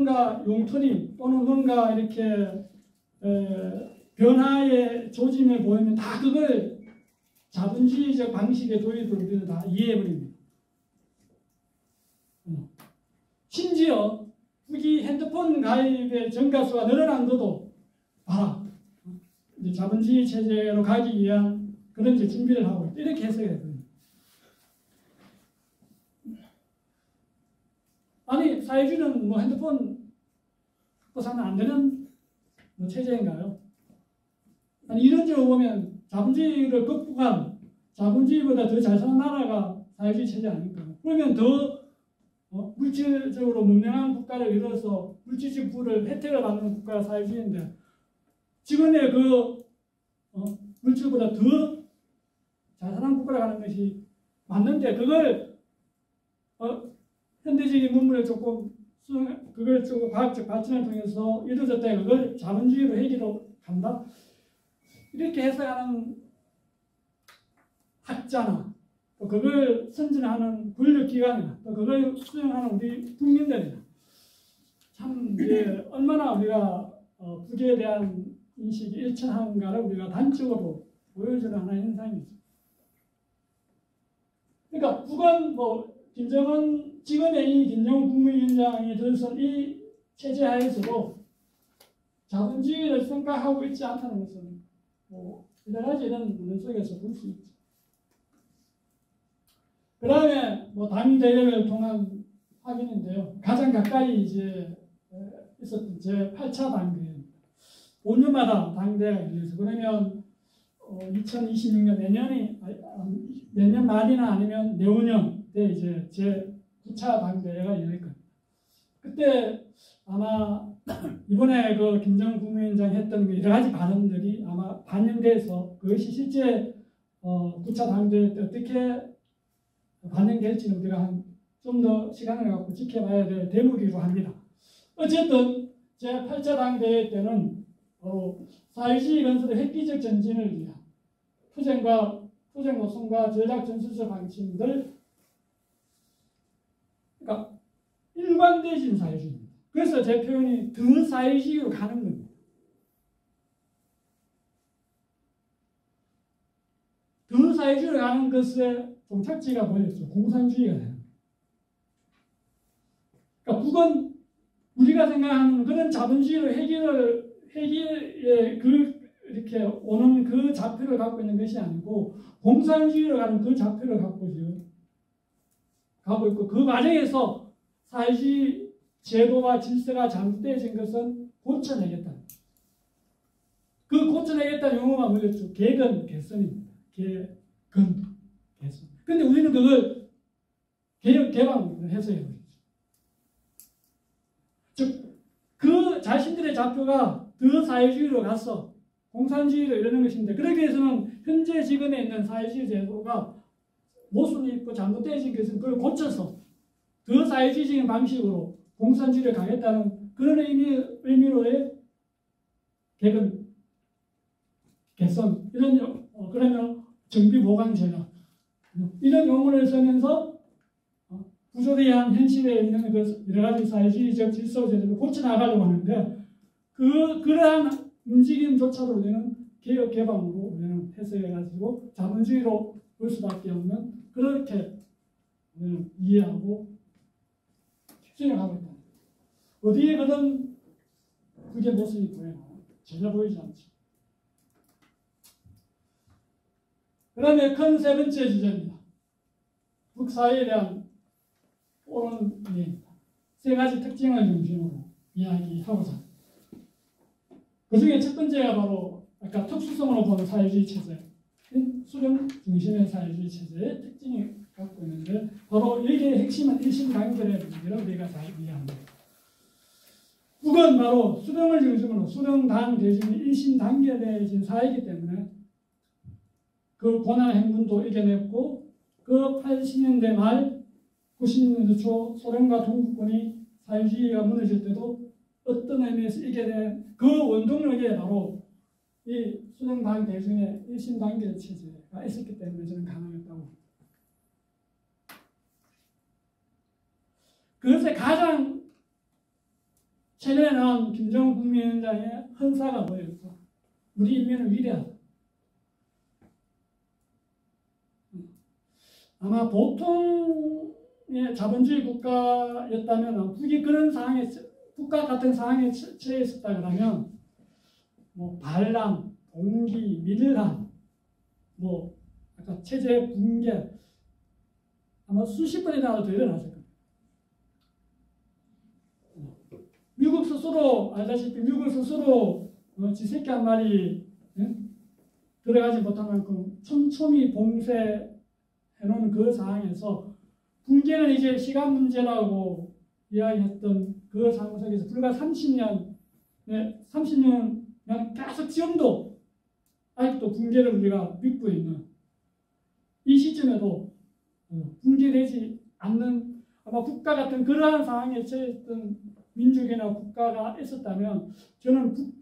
뭔가 용토리 또는 뭔가 이렇게 변화의 조짐을 보이면 다 그걸 자본주의적 방식의 도입을 우리는 다 이해해버립니다. 심지어 후기 핸드폰 가입의 정가수가 늘어난 것도 봐라. 이제 자본주의 체제로 가기 위한 그런 이제 준비를 하고 있다. 이렇게 해석해야 됩니다. 아니, 사회주의는 뭐 핸드폰 갖고 사면 안 되는 뭐 체제인가요? 아니, 이런 점을 보면 자본주의를 극복한 자본주의보다 더 잘 사는 나라가 사회주의 체제 아닙니까? 그러면 더 물질적으로 문명한 국가를 이뤄서 물질적 부를 혜택을 받는 국가가 사회주의인데 지금의 그 물질보다 더 잘 사는 국가로 가는 것이 맞는데 그걸 현대적인 문물을 조금 그걸 조금 과학적 발전을 통해서 이루어졌다. 그걸 자본주의로 회귀로 간다. 이렇게 해석하는 학자나 또 그걸 선진하는 권력기관이나 또 그걸 수행하는 우리 국민들이나 참 이제 얼마나 우리가 북에 대한 인식이 일천한가를 우리가 단적으로 보여주는 하나의 현상이죠. 그러니까 북은 뭐 김정은 지금의 이 김정은 국무위원장이 들어선 이 체제 하에서도 자본주의를 생각하고 있지 않다는 것은 뭐 여러 가지 이런 문제 속에서 볼 수 있죠. 그 다음에 뭐 당대회를 통한 확인인데요. 가장 가까이 이제 있었던 제 8차 당대회입니다. 5년마다 당대회가 열려서 그러면 2026년 내년 말이나 아니면 내후년 때 이제 제 9차 당대회가 열릴 겁니다. 그때 아마 이번에 그 김정은 국무위원장이 했던 그 여러 가지 발언들이 아마 반영돼서 그것이 실제 9차 당대회 때 어떻게 반영될지는 우리가 좀 더 시간을 갖고 지켜봐야 될 대목이기도 합니다. 어쨌든 제 8차 당대회 때는 사회주의 건설의 획기적 전진을 위한 투쟁 노선과 전략 전술적 방침들, 그러니까 일관되진 사회주의입니다. 그래서 제 표현이 더 사회주의로 가는 겁니다. 더 사회주의로 가는 것의 종착지가 뭐였죠? 공산주의가 되는 거예요. 그러니까 북은 우리가 생각하는 그런 자본주의로 회귀에 이렇게 오는 그 좌표를 갖고 있는 것이 아니고 공산주의로 가는 그 좌표를 가고 있고 그 과정에서 사회주의 제도와 질서가 잘못되어진 것은 고쳐내겠다. 그 고쳐내겠다는 용어가 뭐였죠? 개건, 개선입니다. 개건, 개선. 근데 우리는 그걸 개혁, 개방으로 해석해 버리죠. 즉, 그 자신들의 좌표가 더 사회주의로 가서 공산주의로 이러는 것인데, 그러기 위해서는 현재 지금에 있는 사회주의 제도가 모순이 있고 잘못되어진 것은 그걸 고쳐서 더 사회주의적인 방식으로 공산주의를 가겠다는 그런 의미로의 개건, 개선, 이런, 그러면 정비 보강 전략, 이런 용어를 쓰면서 부조리한 현실에 있는 그 여러 가지 사회주의적 질서 제도를 고쳐나가려고 하는데 그러한 움직임조차도 우리는 개혁 개방으로 우리는 해석해가지고 자본주의로 볼 수밖에 없는 그렇게 우리는 이해하고 수행하고 있다. 어디에 그런 그게 모습이 보여요? 전혀 보이지 않죠. 그 다음에 큰 세 번째 주제입니다. 북사회에 대한 오는 이해입니다. 세 가지 특징을 중심으로 이야기하고자 합니다. 그 중에 첫 번째가 바로 아까 특수성으로 보는 사회주의 체제, 수령 중심의 사회주의 체제의 특징이 갖고 있는데 바로 여기의 핵심은 일심단결의 문제를 우리가 잘 이해합니다. 북은 바로 수령을 중심으로 수령당 대신에 일심단결해진 사회이기 때문에 그 고난 행군도 이겨냈고 그 80년대 말 90년대 초 소련과 동구권이 사회주의가 무너질 때도 어떤 의미에서 이겨낸 그 원동력이 바로 이 수령당 대중의 일심단결 체제가 있었기 때문에 저는 가능했다고 봅니다. 그것의 가장 최근에 나온 김정은 국민위원장의 헌사가 뭐였어? 우리 인민은 위대하다. 아마 보통의 자본주의 국가였다면 북이 그런 상황에 국가 같은 상황에 처해 있었다 그러면 뭐 반란, 봉기, 밀란, 뭐 아까 체제 붕괴 아마 수십 번이나 더 일어났을 겁니다. 미국 스스로 알다시피 미국 스스로 지새끼 한 마리 들어가지 못한 만큼 촘촘히 봉쇄해놓은 그 상황에서 붕괴는 이제 시간 문제라고 이야기했던 그 상황 속에서 불과 30년 계속 지금도 아직도 붕괴를 우리가 믿고 있는 이 시점에도 붕괴되지 않는 아마 국가 같은 그러한 상황에 처했던 민족이나 국가가 있었다면 저는 북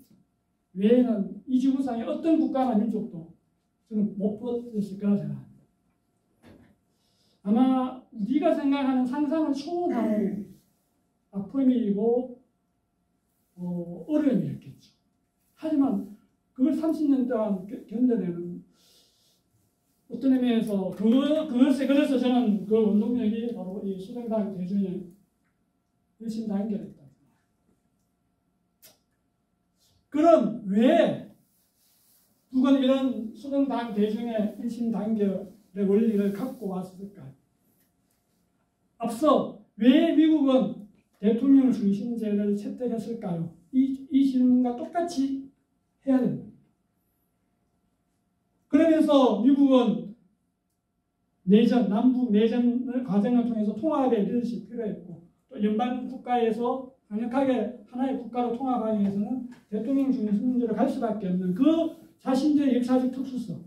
외에는 이 지구상의 어떤 국가나 민족도 저는 못 버텼을 거라 생각합니다. 아마 우리가 생각하는 상상은 초월하는 아픔이고 어려움이었겠죠. 하지만 그걸 30년 동안 견뎌내는 어떤 의미에서 그래서 저는 그 운동력이 바로 이 수령당 대중의 일심단결이었다. 그럼 왜 북은 이런 수령당 대중의 일심단결의 원리를 갖고 왔을까? 앞서 왜 미국은 대통령 중심제를 채택했을까요? 이 질문과 똑같이 해야 됩니다. 그러면서 미국은 남북 내전 과정을 통해서 통합에 이르실 필요했고 또 연방 국가에서 강력하게 하나의 국가로 통합하기 위해서는 대통령 중심제로 갈 수밖에 없는 그 자신들의 역사적 특수성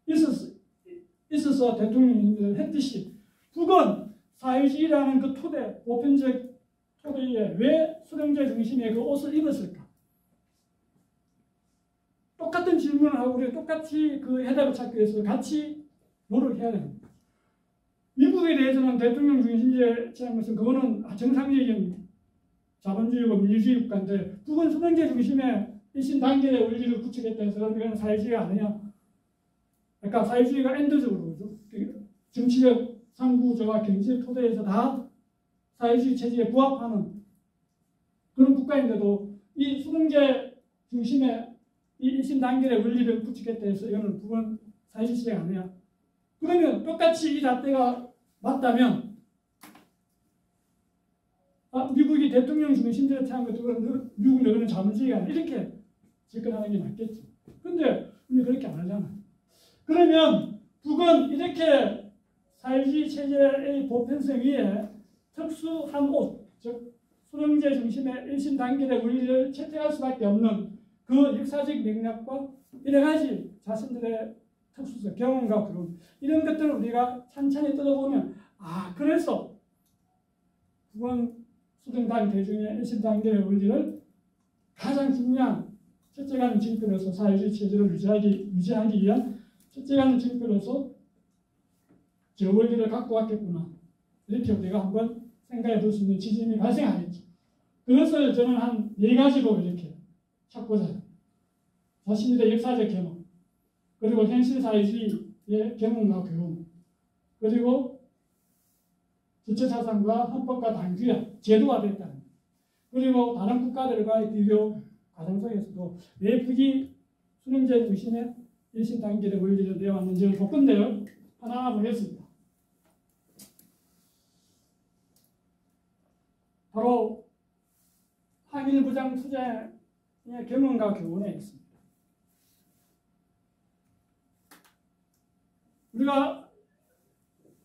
있어서 대통령 중심제를 했듯이 북은 사회주의라는 그 토대, 보편적 토대에 왜 수령제 중심의 그 옷을 입었을까? 똑같은 질문을 하고 우리가 똑같이 그 해답을 찾기 위해서 같이 노력해야 됩니다. 미국에 대해서는 대통령 중심제라는 것은 그거는 정상적인 자본주의고 민주주의 국가인데 북은 수령제 중심의 일심단결의 원리를 구축했다 해서 그건 사회주의가 아니냐. 그러니까 사회주의가 엔도적으로 정치적, 상부조와 경제적 토대에서 다 사회주의 체제에 부합하는 그런 국가인데도 이 수령제 중심의 이 일심단결의 원리를 구축했다 해서 이거는 북은 사회주의가 아니야. 그러면 똑같이 이 잣대가 맞다면 미국이 대통령 중심제를 취한 것도 미국 너희는 자본주의가 아니야. 이렇게 접근하는 게 맞겠죠. 근데 우리 그렇게 안 하잖아요. 그러면 북은 이렇게 사회주의 체제의 보편성 위에 특수한 옷, 즉 수령제 중심의 일심단결의 원리를 채택할 수밖에 없는 그 역사적 맥락과 여러 가지 자신들의 특수성, 경험과 그런 이런 것들을 우리가 찬찬히 뜯어보면 그래서 북은 수령당 대중의 일심단결의 원리를 가장 중요한 첫째 가는 징표로서 사회주의 체제를 유지하기 위한 첫째 가는 징표로서 저 원리를 갖고 왔겠구나. 이렇게 우리가 한번 생각해 볼 수 있는 지점이 발생하겠죠. 그것을 저는 한 4가지로 이렇게 찾고자 합니다. 자신들의 역사적 경험, 그리고 현실 사회주의의 경험과 교훈, 그리고 주체사상과 헌법과 당규야 제도화됐다는 것, 그리고 다른 국가들과의 비교 과정 속에서도 왜 북이 수령제 중심의 일심단결의 원리를 내어왔는지를 볼 건데요. 하나하나 보겠습니다. 바로 항일부장 투쟁의 경험과 교훈에 있습니다. 우리가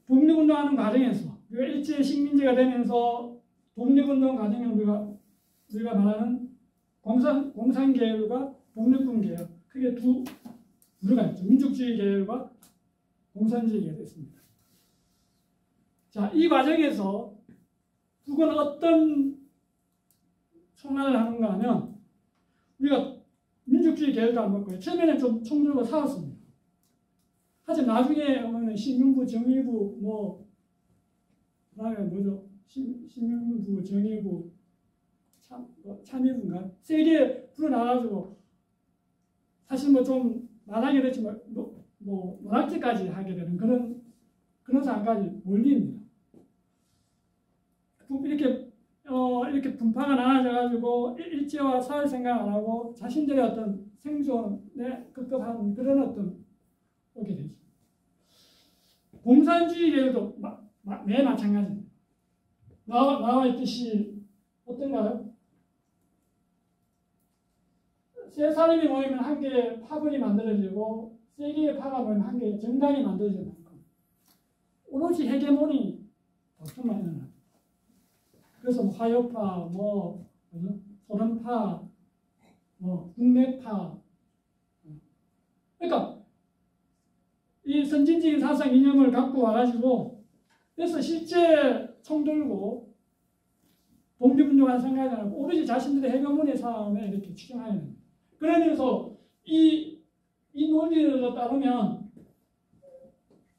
독립운동하는 과정에서 우리가 일제 식민지가 되면서 독립운동 과정에 우리가 말하는 공산계열과 독립군 계열 크게 두 부류가 있죠. 민족주의 계열과 공산주의 계열이 있습니다. 자, 이 과정에서 북은 어떤 총알을 하는가 하면 우리가 민족주의 계열도 안 먹고요. 처음에는 좀 총들고 싸웠습니다. 하지만 나중에 보면 신민부, 정의부 그다음에 뭐죠? 신민부, 정의부 참여군가 세게 불어나가지고 사실 뭐 좀 말하기 그렇지만 뭐 노락질까지 하게 되는 그런 상황까지 몰립니다. 이렇게 분파가 나눠져가지고 일제와 사회 생각 안 하고 자신들의 어떤 생존에 급급한 그런 어떤 오게 되죠. 공산주의 계열도 매 마찬가지입니다. 나와 있듯이 어떤가요? 세 사람이 모이면 한 개의 파벌이 만들어지고 세 개의 파가 모이면 한 개의 정당이 만들어지는 만큼 오로지 헤게모니 보통만 일어나. 그래서 뭐 화요파, 소련파, 국내파. 그러니까 이 선진적인 사상 이념을 갖고 와가지고 그래서 실제 총 들고 독립운동하는 생각이 안 하고 오로지 자신들의 헤게모니 싸움에 이렇게 추정하는 겁니다. 그러면서 이 논리를 따르면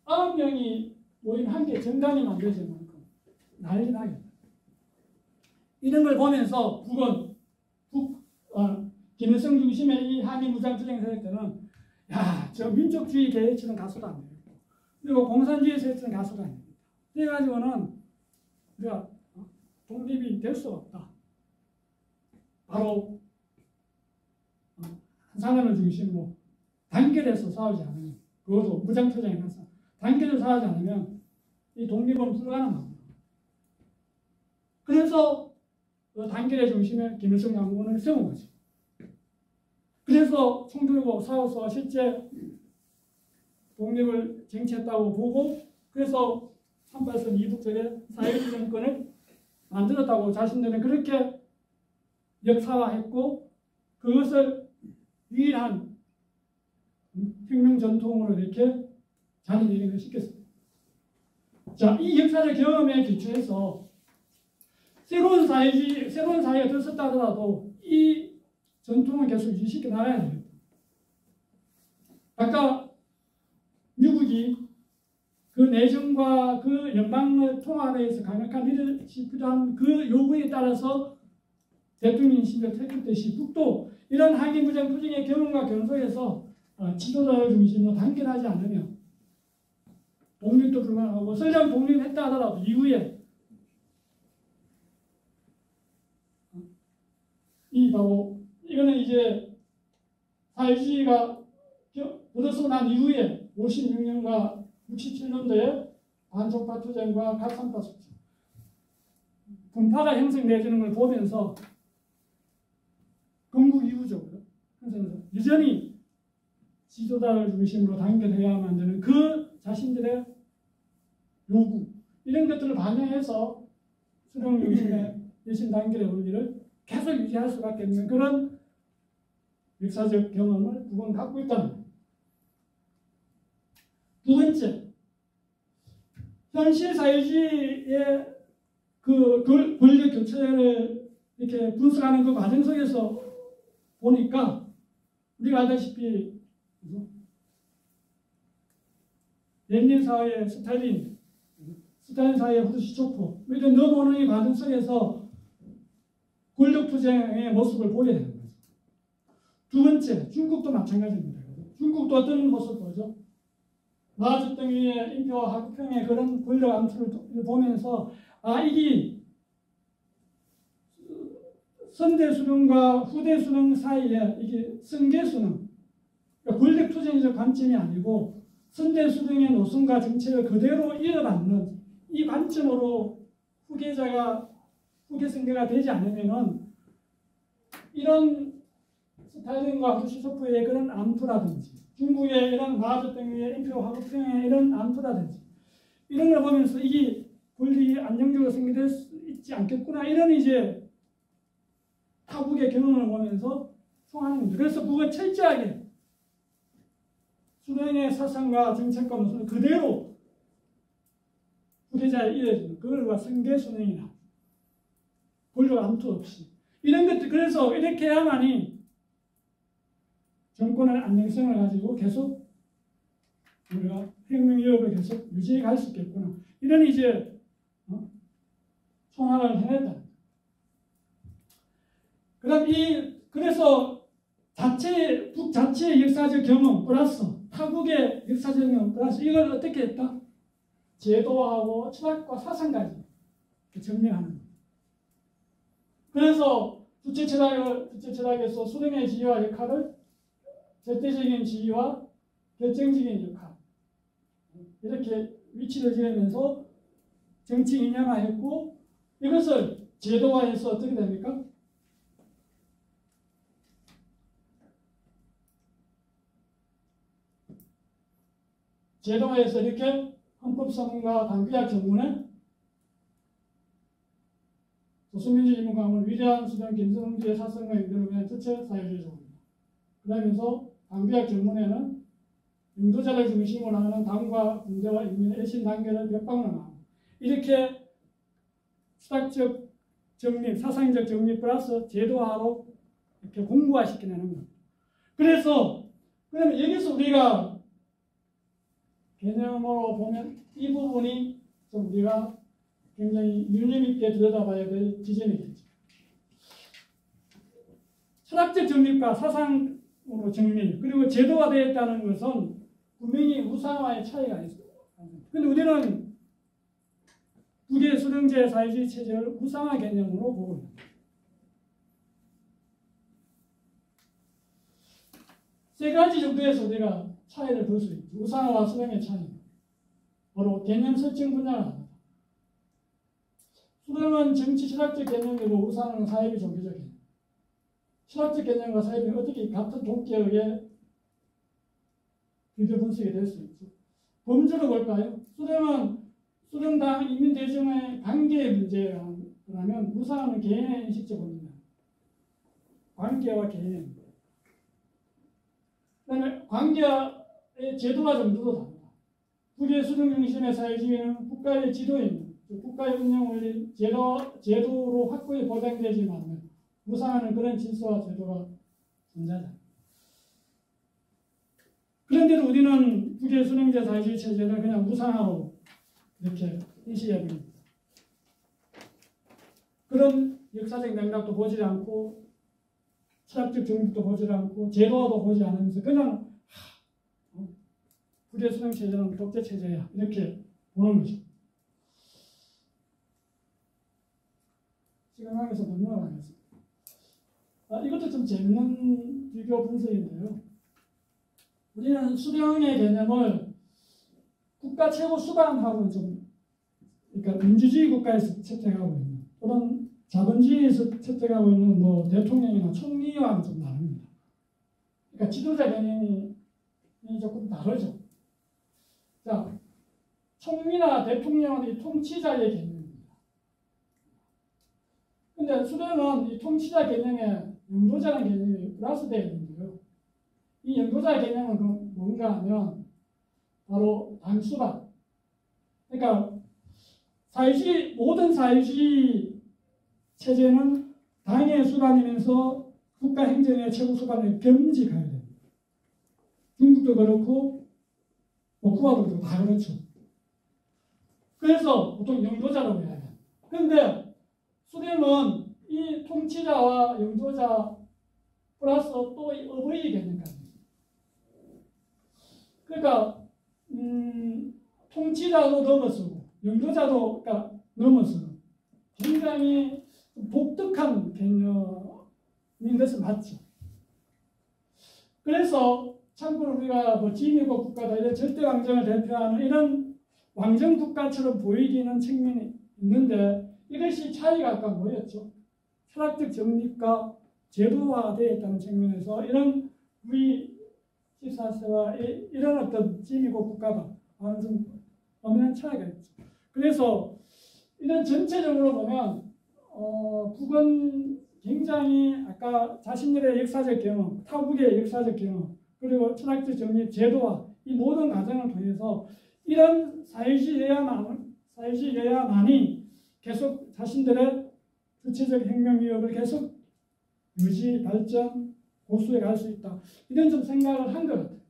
9명이 모인 한 개의 정당이 만들어지는 만큼 난리 나겠다. 이런 걸 보면서 김일성 중심의 이 한일 무장투쟁 세력들은 저 민족주의 계획처럼 가서도 안 되고 그리고 공산주의 세력처럼 가서도 안 됩니다. 그래가지고는 우리가 독립이 될 수가 없다. 바로 한 사람을 중심으로 단결해서 싸우지 않으면 그것도 무장투쟁에 가서 단결해서 싸우지 않으면 이 독립은 불가능합니다. 그래서 그 단결의 중심에 김일성 장군을 세운 거죠. 그래서 총 들고 싸워서 실제 독립을 쟁취했다고 보고 그래서 38선 이북적의 사회주의 정권을 만들었다고 자신들은 그렇게 역사화했고 그것을 유일한 혁명 전통으로 이렇게 자리매김을 시켰습니다. 자, 이 역사적 경험에 기초해서 새로운 사회가 들었었다 하더라도 이 전통을 계속 유지시켜 나가야 됩니다. 아까 미국이 그 내정과 그 연방을 통합에 위해서 강력한 리더십이 필요한 그 요구에 따라서 대통령 신변을 택했듯이 북도 이런 한일무장 투쟁의 경험과 경속에서 지도자를 중심으로 단결하지 않으면 독립도 불가능하고 설령 독립했다 하더라도 이후에 이거는 이제 사회주의가 들어서 난 이후에 56년과 67년도에 반쪽파 투쟁과 가산파 투쟁 분파가 형성되어지는 걸 보면서 건국 이후적으로 여전히 지도자를 중심으로 단결해야만 되는 그 자신들의 요구 이런 것들을 반영해서 수령 중심의 열심 단결의 원리를 계속 유지할 수밖에 없는 그런 역사적 경험을 북은 갖고 있다는 거예요. 두 번째, 현실 사회주의의 그 권력 교체를 이렇게 분석하는 그 과정 속에서 보니까 우리가 알다시피 레닌 사회의 스탈린 사회의 후르시초프 이런 넘어오는 이 과정 속에서 권력투쟁의 모습을 보게 되는 거죠. 두 번째, 중국도 마찬가지입니다. 중국도 어떤 모습을 보죠? 마주등위의 인표와 하구평의 그런 권력 암투를 보면서 이게 선대수능과 후대수능 사이에 이게 승계수능, 그러니까 권력투쟁적 관점이 아니고 선대수능의 노선과 정책을 그대로 이어받는 이 관점으로 후계 승계가 되지 않으면은 이런 스탈린과 후르시초프의 그런 암투라든지 중국의 이런 마주등위의 인표 하구평의 이런 암투라든지 이런 걸 보면서 이게 권리 안정적으로 승계될 수 있지 않겠구나 이런 이제 타국의 경험을 보면서 총하는 겁니다. 그래서 북은 철저하게 수령의 사상과 정책과 모습을 그대로 후계자에 이어지는 그걸과 승계수능이나 권력 암투 없이 이런 것들 그래서 이렇게 해야만이 정권의 안정성을 가지고 계속 우리가 혁명 위협을 계속 유지해 갈 수 있겠구나 이런 이제 총알을 해냈다. 그다음 그래서 북 자체의 역사적 경험 플러스 타국의 역사적 경험 플러스 이걸 어떻게 했다? 제도하고 철학과 사상까지 정리하는 거예요. 그래서 주체 철학에서 수령의 지위와 역할을 절대적인 지위와 결정적인 역할 이렇게 위치를 지으면서 정치 인양화했고 이것을 제도화해서 어떻게 됩니까? 제도화해서 이렇게 헌법성과 당비학 전문에 조선민주인민공화국은 위대한 수령 김정은주의 사상과 연대로 위한 주체 사회주의적입니다. 그러면서 당비학 전문에는 영도자를 중심으로 하는 당과 군대와 인민의 애신 단계를 벽방론하고 이렇게 수학적 정립, 사상적 정립 플러스 제도화로 이렇게 공부화시키는 겁니다. 그래서 그러면 여기서 우리가 개념으로 보면 이 부분이 좀 우리가 굉장히 유념 있게 들여다봐야 될 지점이겠죠. 철학적 정립과 사상으로 정립 그리고 제도화되어 있다는 것은 분명히 우상화의 차이가 있어요. 그런데 우리는 북의 수령제 사회주의 체제를 우상화 개념으로 보고 있습니다. 세 가지 정도에서 우리가 차이를 볼 수 있죠. 우상화와 수령의 차이. 바로 개념 설정 분야가 합니다. 수령은 정치 철학적 개념이고 우상은 사회비 종교적 개념. 철학적 개념과 사회비는 어떻게 같은 동기에 의해 비교 분석이 될 수 있죠. 범주로 볼까요? 수령은 수령당 인민대중의 관계의 문제라면 우상은 개인의 인식적 문제입니다. 관계와 개인. 그다음에 관계의 제도와 정도도 다릅니다. 북의 수령 중심의 사회주의는 국가의 지도입니다. 국가의 운영 원리 제도로 확고히 보장되지만 우상하는 그런 질서와 제도가 존재하지 않습니다. 그런데도 우리는 북의 수령제 사회주의 체제를 그냥 우상화로 이렇게 인식해버립니다. 그런 역사적 맥락도 보지 않고 철학적 정립도 보지 않고 제도화도 보지 않으면서 그냥 북의 수령 체제는 독재 체제야 이렇게 보는 거죠. 시간 관계에서 넘어가겠습니다. 이것도 좀 재밌는 비교 분석인데요. 우리는 수령의 개념을 국가 최고 수반하고는 좀, 그러니까 민주주의 국가에서 채택하고 있는 또는 자본주의에서 채택하고 있는 뭐 대통령이나 총리와는 좀 다릅니다. 그러니까 지도자 개념이 조금 다르죠. 자, 총리나 대통령은 이 통치자의 개념입니다. 근데 수령은 이 통치자 개념에 영도자라는 개념이 플러스되어 있는데요. 이 영도자 개념은 뭔가 하면 바로 당수반. 그러니까 모든 사회주의 체제는 당의 수반이면서 국가 행정의 최고 수반을 겸직해야 됩니다. 중국도 그렇고 쿠바도 그렇고 다 그렇죠. 그래서 보통 영도자라고 해야 돼요. 그런데 수령은 이 통치자와 영도자 플러스 또 이 어버이 개념까지. 그러니까 통치자도 넘어서고 영도자도 그러니까 넘어서 굉장히 독특한 개념인 것은 맞죠. 그래서 참고로 우리가 뭐 지미국 국가다 이런 절대 왕정을 대표하는 이런 왕정 국가처럼 보이기는 측면이 있는데 이것이 차이가 아까 뭐였죠? 철학적 정립과 제도화가 되어 있다는 측면에서 이런 우리 14세와 이런 어떤 지미국 국가다 하는 좀 엄연한 차이가 있죠. 그래서 이런 전체적으로 보면 북은 굉장히 아까 자신들의 역사적 경험, 타국의 역사적 경험, 그리고 철학적 정립, 제도화 이 모든 과정을 통해서 이런 사회주의여야만이 계속 자신들의 주체적 혁명 위협을 계속 유지, 발전, 고수해 갈 수 있다. 이런 좀 생각을 한 것 같아요.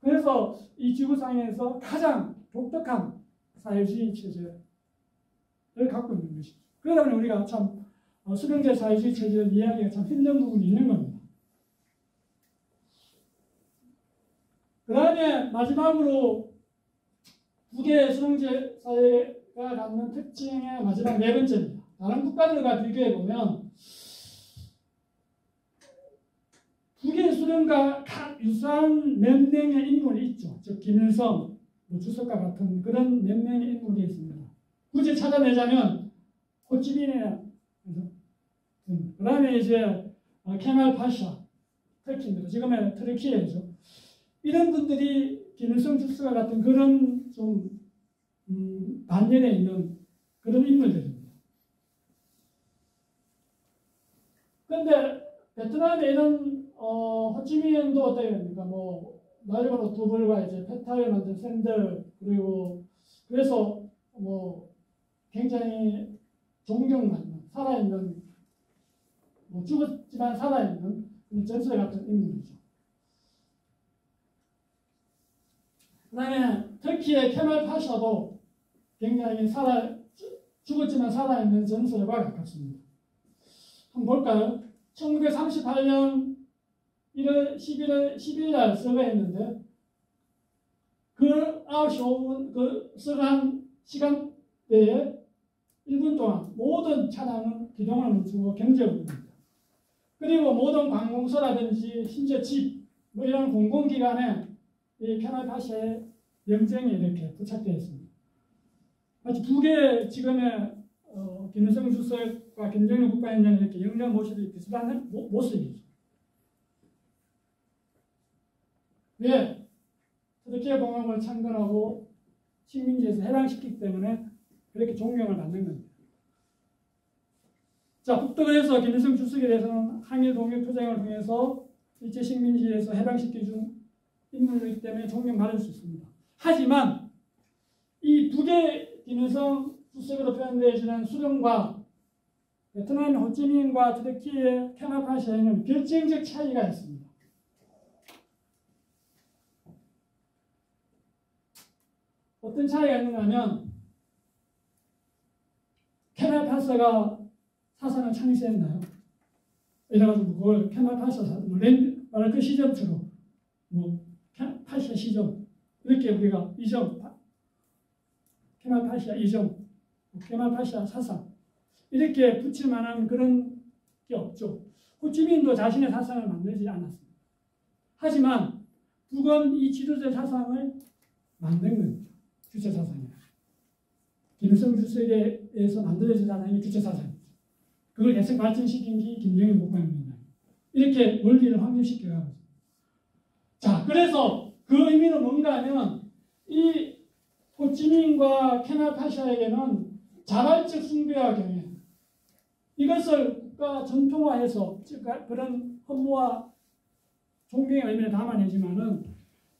그래서 이 지구상에서 가장 독특한 사회주의 체제를 갖고 있는 것이죠. 그러다 보니 우리가 참 수령제 사회주의 체제를 이해하기가 참 힘든 부분이 있는 겁니다. 그 다음에 마지막으로 북의 수령제 사회가 갖는 특징의 마지막 네 번째입니다. 다른 국가들과 비교해 보면 북의 수령과 유사한 몇 명의 인물이 있죠. 즉 김일성, 주석과 같은 그런 몇 명의 인물이 있습니다. 굳이 찾아내자면 호치민이나 그 다음에 이제 케말 파샤, 터키입니다. 지금의 터키예죠. 이런 분들이 김일성, 주석과 같은 그런 좀 반면에 있는 그런 인물들입니다. 그런데 베트남에 이런 호치민도 어떻게 됩니까? 뭐 나이바로 두불과 이제 페타를 만든 샌들 그리고 그래서 뭐 굉장히 존경받는 살아있는 뭐 죽었지만 살아있는 전설 같은 인물이죠. 그 다음에 터키의 케말 파샤도 굉장히 죽었지만 살아있는 전설과 가깝습니다. 한번 볼까요? 1938년 1월 11일 10일 날 서거했는데 그 9시 5분 그 서거한 시간대에 1분 동안 모든 차량은 기동을 멈추고 경제업입니다. 그리고 모든 관공서라든지 심지어 집 뭐 이런 공공기관에 이 케말 파샤의 명정이 이렇게 부착되어 있습니다. 마치 북의 지금의 김일성 주석과 김정일 국가위원장이 이렇게 영장 모습이 비슷한 모습이죠. 왜? 터키의 공항을 창건하고 식민지에서 해방시키기 때문에 그렇게 존경을 받는 겁니다. 자, 북덕에서 김일성 주석에 대해서는 항일 독일 투쟁을 통해서 일제 식민지에서 해방시켜준 인물이기 때문에 존경받을 수 있습니다. 하지만 이 북의 김일성 주석으로 표현되어지는 수령과 베트남의 호치민과 터키의 케말 파샤에는 결정적 차이가 있습니다. 어떤 차이가 있는가 하면 케말 파샤가 사상을 창시했나요? 이래가지고 그걸 케말 파샤 사상, 마르크 시점처럼 파샤 시점 이렇게 우리가 이점 케말 파샤 이점, 케말 파샤 사상 이렇게 붙일 만한 그런 게 없죠. 호치민도 자신의 사상을 만들지 않았습니다. 하지만 북은 이 지도자 사상을 만든 겁니다. 주체 사상이에요. 김일성 주석에 의해서 만들어진 사상이 주체 사상이죠. 그걸 계속 발전시킨 게 김정일 국방입니다. 이렇게 원리를 확립시켜가고 있습니다. 자, 그래서 그 의미는 뭔가 하면 이 호치민과 케말 파샤에게는 자발적 숭배와 경외 이것을 국가 전통화해서 그런 헌무와 존경의 의미를 담아내지만은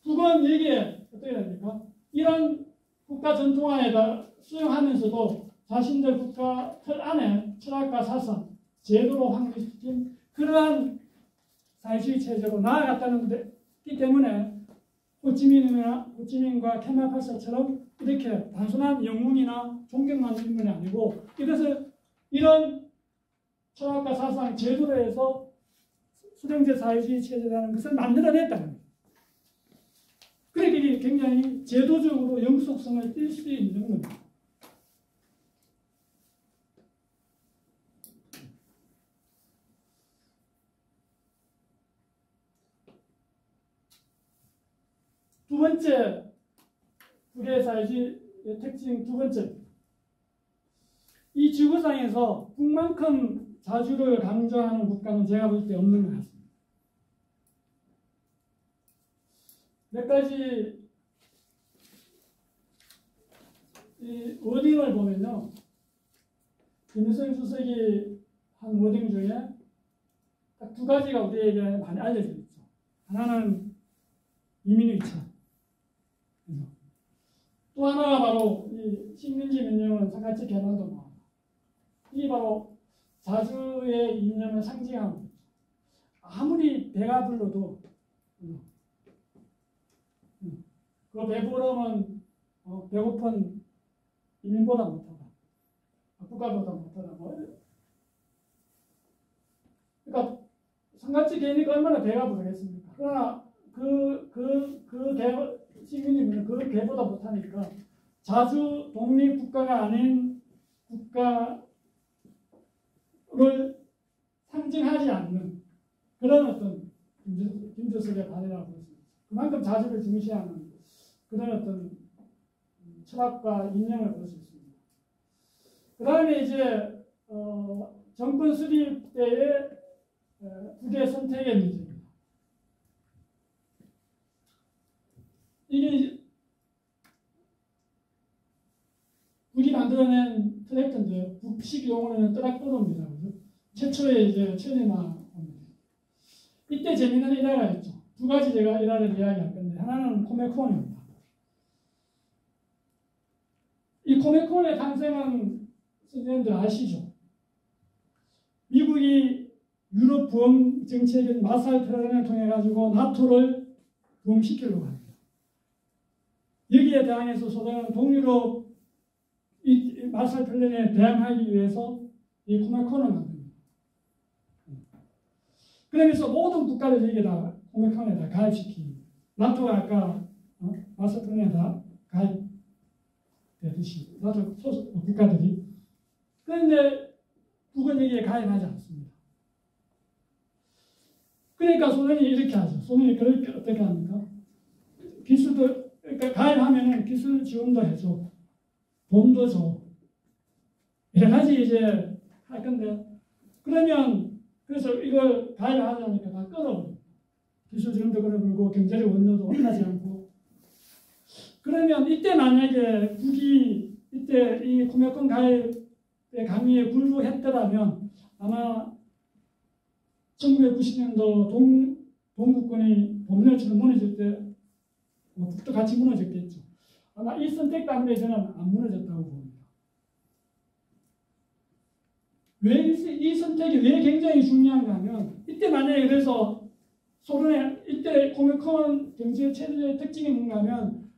북은 여기에 어떻게 됩니까? 이런 국가 전통화에다 수용하면서도 자신들 국가 틀 안에 철학과 사상, 제도로 확립시킨 그러한 사회주의 체제로 나아갔다는 데 때문에 호치민과 케말 파샤처럼 이렇게 단순한 영웅이나 존경만 인물이 아니고 이것을 이런 철학과 사상, 제도로 해서 수령제 사회주의 체제라는 것을 만들어냈다는 거예요. 그러니까 이게 굉장히 제도적으로 영속성을 띌 수 있는 겁니다. 두 번째, 북의 사회주의의 특징 두 번째. 이 지구상에서 북만큼 자주를 강조하는 국가는 제가 볼 때 없는 것 같습니다. 몇 가지 이 워딩을 보면요. 김일성 주석이 한 워딩 중에 딱 두 가지가 우리에게 많이 알려져 있죠. 하나는 이민위차. 또 하나가 바로 이 식민지 민영은 상가치 개발도 나옵니다. 이 바로 자주의 이념을 상징하는 거죠. 아무리 배가 불러도 그 배부름은 배고픈 이민보다 못하다. 국가보다 못하다. 그러니까 상가집 개니까 얼마나 배가 부르겠습니까? 그러나 시민이면 그 개보다 못하니까 자주 독립국가가 아닌 국가를 상징하지 않는 그런 어떤 김주석의 발해라고 볼 수 있습니다. 그만큼 자주를 중시하는 그런 어떤 철학과 인념을 볼 수 있습니다. 그 다음에 이제 정권 수립 때의 국외 선택의 문제입니다. 이게 국이 만들어낸 트랙터인데요. 북식 용어로는 트랙터입니다. 최초의 이제 천연화입니다. 이때 재미있는 일화가 있죠. 두 가지 제가 일화를 이야기할 건데 하나는 코메콘입니다. 이 코메콘의 탄생은 선생님들 아시죠? 미국이 유럽 부흥 정책인 마살 플랜을 통해 가지고 나토를 부흥시키려고 합니다. 여기에 대항해서 소련은 동유럽 이 마살 플랜에 대항하기 위해서 이 코메콘을 만듭니다. 그러면서 모든 국가를 여기에다 코메콘에다 가입시킵니다. 나토가 아까 마살 플랜에 다 가입되듯이 나토 소속 국가들이. 그런데 북은 여기에 가입하지 않습니다. 그러니까 소련이 이렇게 하죠. 소련이 그렇게 어떻게 합니까? 기술도 그러니까 가입하면은 기술 지원도 해줘, 돈도 줘, 여러 가지 이제 할 건데 그러면 그래서 이걸 가입하자니까 다 끌어버려. 기술 지원도 끌어버리고 경제적 원조도 하지 않고. 그러면 이때 만약에 북이 이때 이 코메콘 가입의 강의에 굴복했더라면 아마 1990년도 동국권이 범멸처럼 무너질 때 북도 같이 무너졌겠죠. 아마 이 선택 때문에 저는 안 무너졌다고 봅니다. 왜 이 선택이 왜 굉장히 중요한가 하면 이때 만약에 그래서 소련의 이때 코메콘 경제 체제의 특징이 뭔가 하면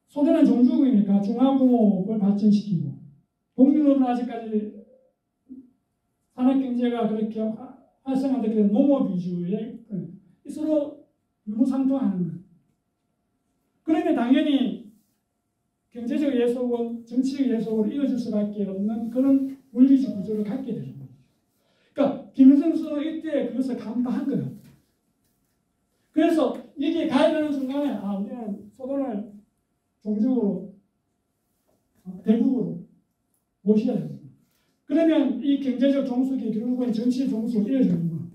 소련은 종주국이니까 중화공업을 발전시키고 동유럽은 아직까지 산업경제가 그렇게 활성화되게 된 농업 위주의 서로 유무상통하는 거예요. 그러면 당연히 경제적 예속은 정치적 예속으로 이어질 수밖에 없는 그런 물리적 구조를 갖게 되는 거죠. 그러니까 김일성 수는 이때 그것을 간파한 거예요. 그래서 이게 가입하는 순간에 우리는 소련을 종족으로 대국으로 모셔야 됩니다. 그러면 이 경제적 종속이 결국은 정치의 종속으로 이어지는 거예요.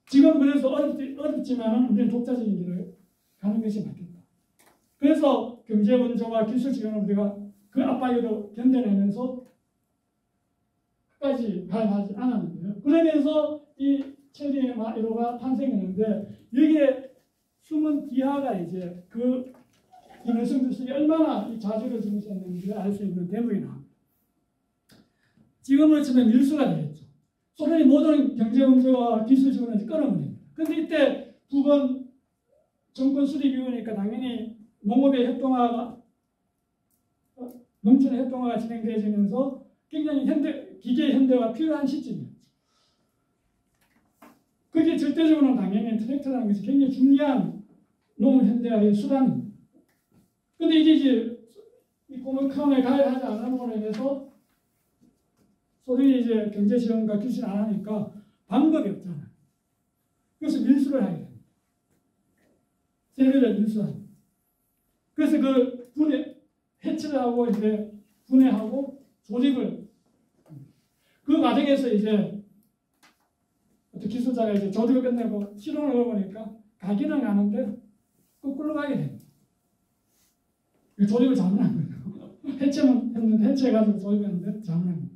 지금 그래서 어렵지만 우리는 독자적인 길을 가는 것이 맞겠다. 그래서 경제 원조와 기술 지원을 우리가 그 압박에도 견뎌내면서 끝까지 가입하지 않았는데요. 그러면서 이 체리의 마이로가 탄생했는데 여기에 숨은 기하가 이제 그 김일성 주석이 얼마나 이 자주를 중시했는지를 알 수 있는 대목이 나옵니다. 지금으로 치면 밀수가 되겠죠. 소련이 모든 경제 원조와 기술 지원을 끊어버립니다. 그런데 이때 북은 정권 수립 이후니까 당연히 농업의 협동화가 농촌의 협동화가 진행되어지면서 굉장히 기계 현대화가 필요한 시점이었죠. 그게 절대적으로는 당연히 트랙터라는 것이 굉장히 중요한 농업 현대화의 수단입니다. 그런데 이게 이제 이 코메콘에 가입하지 않음으로 인해서 소련이 이제 경제 지원과 규칙을 안 하니까 방법이 없잖아요. 그래서 밀수를 하게 됩니다. 세계를 밀수하는. 그래서 그 해체를 하고 이제 분해하고 조립을 그 과정에서 이제 어떤 기술자가 이제 조립을 끝내고 실험을 해보니까 가기는 가는데 거꾸로 가게 됩니다. 조립을 잘못한 거예요. 해체는 했는데 해체해가지고 조립했는데 잘못한 거예요.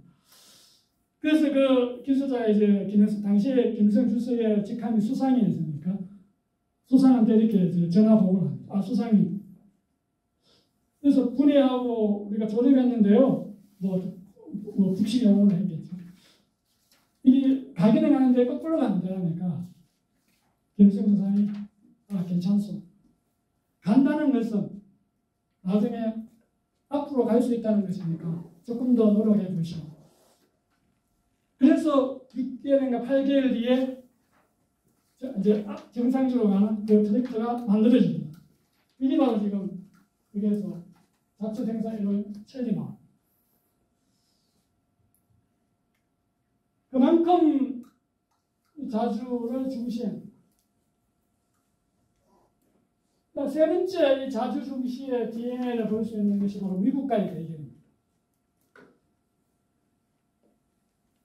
그래서 그 기술자가 이제 당시에 김일성 주석의 직함이 수상이었으니까 수상한테 이렇게 이제 전화보고를 합니다. 수상이. 그래서 분해하고 우리가 조립했는데요. 뭐 북식 용어로 했겠죠. 이게 가기는 가는데 거꾸로 간다니까 김일성 수상이 괜찮소. 간다는 것은 나중에 앞으로 갈 수 있다는 것이니까 조금 더 노력해 보시오. 그래서 6개월인가 8개월 뒤에 이제 정상적으로 가는 그 트랙터가 만들어집니다. 이게 바로 지금 여기에서 자체 생산 이론 첼리마. 그만큼 자주를 중시합니다. 세 번째 이 자주 중시의 DNA를 볼 수 있는 것이 바로 미국과의 대결입니다.